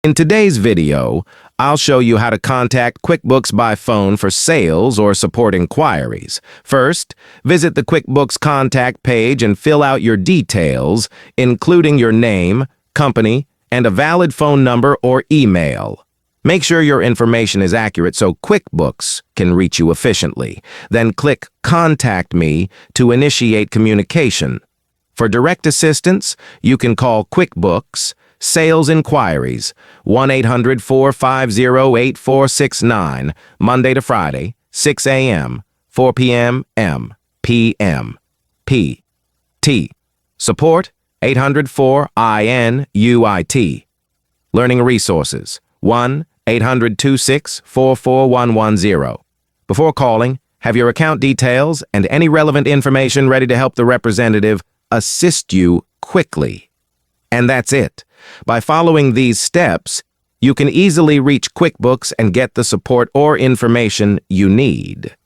In today's video, I'll show you how to contact QuickBooks by phone for sales or support inquiries. First, visit the QuickBooks contact page and fill out your details, including your name, company, and a valid phone number or email. Make sure your information is accurate so QuickBooks can reach you efficiently. Then click Contact Me to initiate communication. For direct assistance, you can call QuickBooks Sales Inquiries, 1-800-450-8469, Monday to Friday, 6 a.m., 4 p.m., p.m. P.T. Support, 800-4INUIT. Learning resources, 1-800-26-44110. Before calling, have your account details and any relevant information ready to help the representative assist you quickly. And that's it. By following these steps, you can easily reach QuickBooks and get the support or information you need.